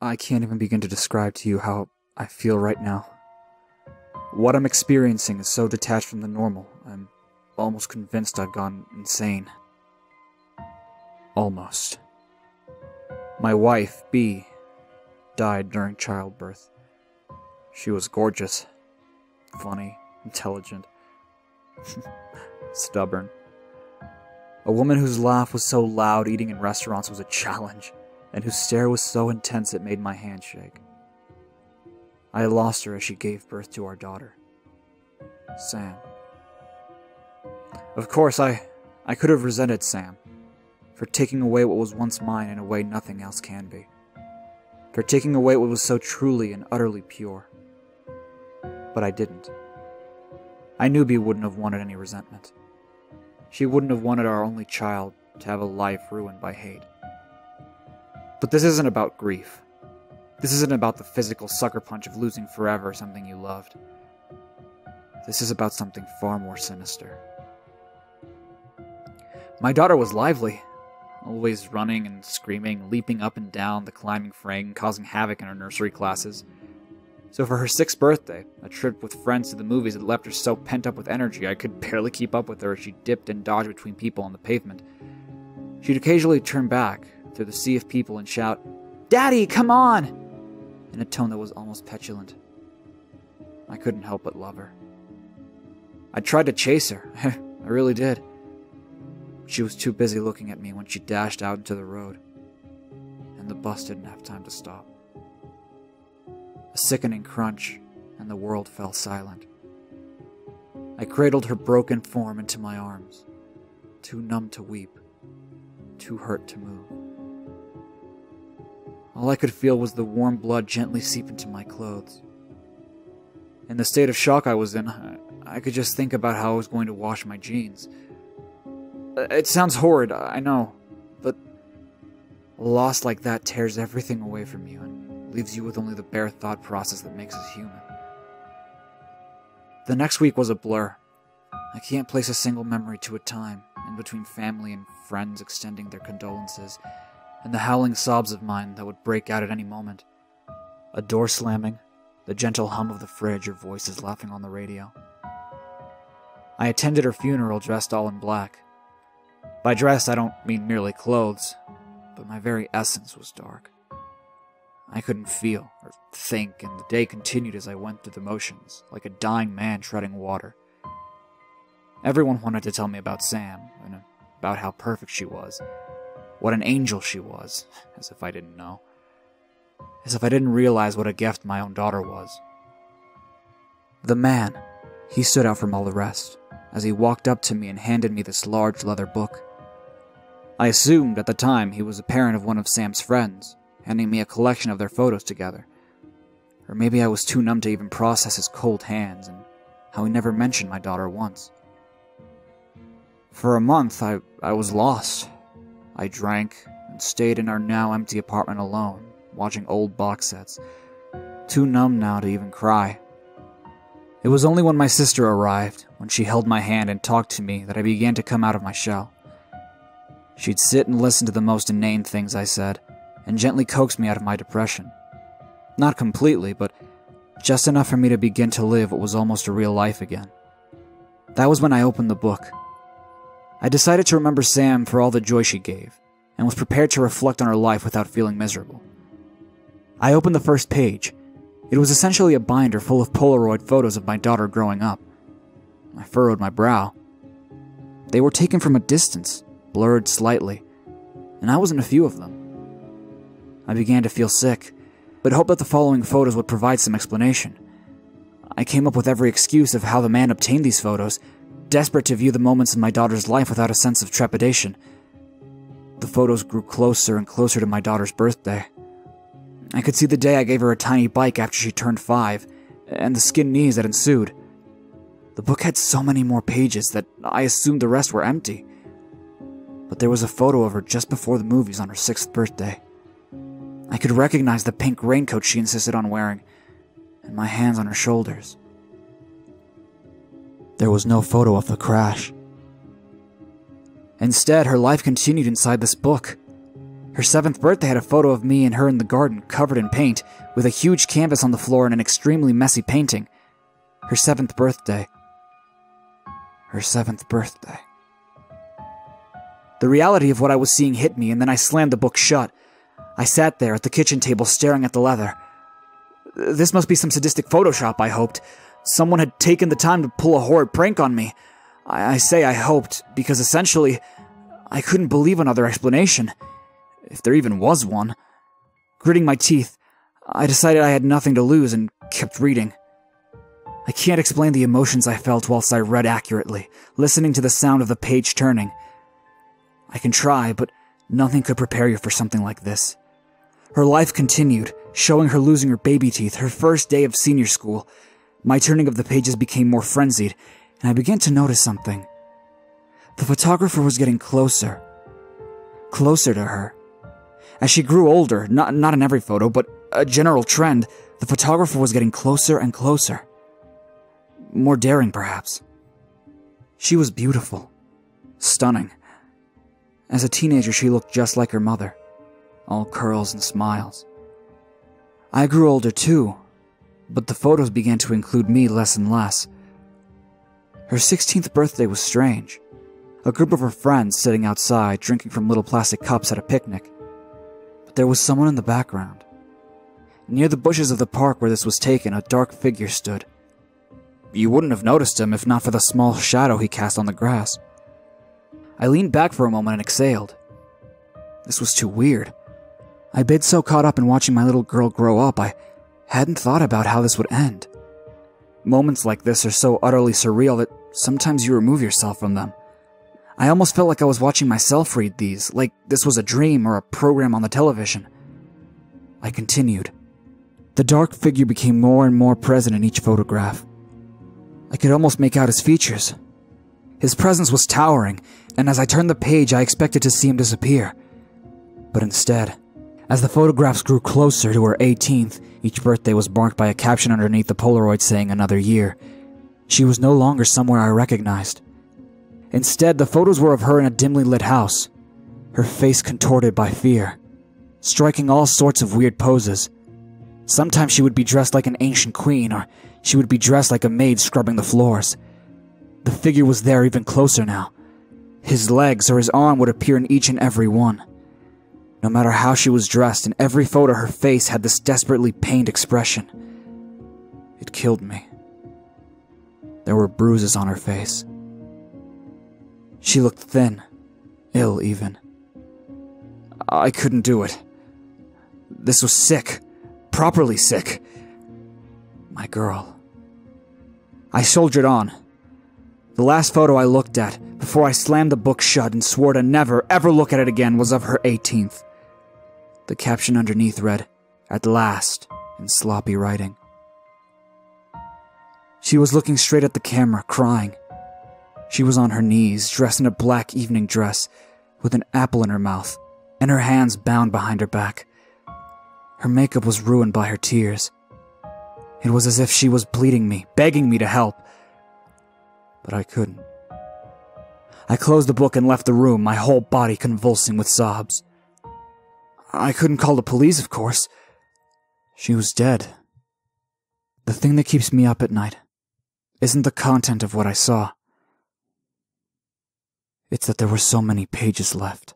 I can't even begin to describe to you how I feel right now. What I'm experiencing is so detached from the normal, I'm almost convinced I've gone insane. Almost. My wife, Bea, died during childbirth. She was gorgeous, funny, intelligent, stubborn. A woman whose laugh was so loud eating in restaurants was a challenge, and whose stare was so intense it made my hand shake. I lost her as she gave birth to our daughter, Sam. Of course, I could have resented Sam for taking away what was once mine in a way nothing else can be, for taking away what was so truly and utterly pure. But I didn't. I knew Bea wouldn't have wanted any resentment. She wouldn't have wanted our only child to have a life ruined by hate. But this isn't about grief. This isn't about the physical sucker punch of losing forever something you loved. This is about something far more sinister. My daughter was lively, always running and screaming, leaping up and down the climbing frame, causing havoc in her nursery classes. So for her 6th birthday, a trip with friends to the movies had left her so pent up with energy I could barely keep up with her as she dipped and dodged between people on the pavement. She'd occasionally turn back through the sea of people and shout, "Daddy, come on!" in a tone that was almost petulant. I couldn't help but love her. I tried to chase her, I really did. She was too busy looking at me when she dashed out into the road, and the bus didn't have time to stop. A sickening crunch, and the world fell silent. I cradled her broken form into my arms, too numb to weep, too hurt to move. All I could feel was the warm blood gently seep into my clothes. In the state of shock I was in, I could just think about how I was going to wash my jeans. It sounds horrid, I know, but a loss like that tears everything away from you and leaves you with only the bare thought process that makes us human. The next week was a blur. I can't place a single memory to a time, in between family and friends extending their condolences, and the howling sobs of mine that would break out at any moment. A door slamming, the gentle hum of the fridge, or voices laughing on the radio. I attended her funeral dressed all in black. By dress, I don't mean merely clothes, but my very essence was dark. I couldn't feel or think, and the day continued as I went through the motions, like a dying man treading water. Everyone wanted to tell me about Sam, and about how perfect she was. What an angel she was, as if I didn't know. As if I didn't realize what a gift my own daughter was. The man, he stood out from all the rest, as he walked up to me and handed me this large leather book. I assumed at the time he was a parent of one of Sam's friends, handing me a collection of their photos together. Or maybe I was too numb to even process his cold hands, and how he never mentioned my daughter once. For a month, I was lost. I drank and stayed in our now empty apartment alone, watching old box sets, too numb now to even cry. It was only when my sister arrived, when she held my hand and talked to me, that I began to come out of my shell. She'd sit and listen to the most inane things I said, and gently coax me out of my depression. Not completely, but just enough for me to begin to live what was almost a real life again. That was when I opened the book. I decided to remember Sam for all the joy she gave, and was prepared to reflect on her life without feeling miserable. I opened the first page. It was essentially a binder full of Polaroid photos of my daughter growing up. I furrowed my brow. They were taken from a distance, blurred slightly, and I was in a few of them. I began to feel sick, but hoped that the following photos would provide some explanation. I came up with every excuse of how the man obtained these photos, desperate to view the moments in my daughter's life without a sense of trepidation. The photos grew closer and closer to my daughter's birthday. I could see the day I gave her a tiny bike after she turned 5, and the skinned knees that ensued. The book had so many more pages that I assumed the rest were empty. But there was a photo of her just before the movies on her 6th birthday. I could recognize the pink raincoat she insisted on wearing, and my hands on her shoulders. There was no photo of the crash. Instead, her life continued inside this book. Her 7th birthday had a photo of me and her in the garden, covered in paint, with a huge canvas on the floor and an extremely messy painting. Her 7th birthday. Her 7th birthday. The reality of what I was seeing hit me, and then I slammed the book shut. I sat there at the kitchen table staring at the leather. This must be some sadistic Photoshop, I hoped. Someone had taken the time to pull a horrid prank on me. I say I hoped, because essentially, I couldn't believe another explanation, if there even was one. Gritting my teeth, I decided I had nothing to lose and kept reading. I can't explain the emotions I felt whilst I read accurately, listening to the sound of the page turning. I can try, but nothing could prepare you for something like this. Her life continued, showing her losing her baby teeth, her first day of senior school. My turning of the pages became more frenzied, and I began to notice something. The photographer was getting closer. Closer to her. As she grew older, not in every photo, but a general trend, the photographer was getting closer and closer. More daring, perhaps. She was beautiful. Stunning. As a teenager, she looked just like her mother. All curls and smiles. I grew older too, but the photos began to include me less and less. Her 16th birthday was strange. A group of her friends sitting outside, drinking from little plastic cups at a picnic. But there was someone in the background. Near the bushes of the park where this was taken, a dark figure stood. You wouldn't have noticed him if not for the small shadow he cast on the grass. I leaned back for a moment and exhaled. This was too weird. I'd been so caught up in watching my little girl grow up, I hadn't thought about how this would end. Moments like this are so utterly surreal that sometimes you remove yourself from them. I almost felt like I was watching myself read these, like this was a dream or a program on the television. I continued. The dark figure became more and more present in each photograph. I could almost make out his features. His presence was towering, and as I turned the page, I expected to see him disappear. But instead, as the photographs grew closer to her 18th, each birthday was marked by a caption underneath the Polaroid saying another year. She was no longer somewhere I recognized. Instead, the photos were of her in a dimly lit house, her face contorted by fear, striking all sorts of weird poses. Sometimes she would be dressed like an ancient queen, or she would be dressed like a maid scrubbing the floors. The figure was there even closer now. His legs or his arm would appear in each and every one. No matter how she was dressed, in every photo her face had this desperately pained expression. It killed me. There were bruises on her face. She looked thin, ill even. I couldn't do it. This was sick. Properly sick. My girl. I soldiered on. The last photo I looked at, before I slammed the book shut and swore to never, ever look at it again, was of her 18th. The caption underneath read, "At last," in sloppy writing. She was looking straight at the camera, crying. She was on her knees, dressed in a black evening dress, with an apple in her mouth, and her hands bound behind her back. Her makeup was ruined by her tears. It was as if she was pleading me, begging me to help. But I couldn't. I closed the book and left the room, my whole body convulsing with sobs. I couldn't call the police, of course. She was dead. The thing that keeps me up at night isn't the content of what I saw. It's that there were so many pages left.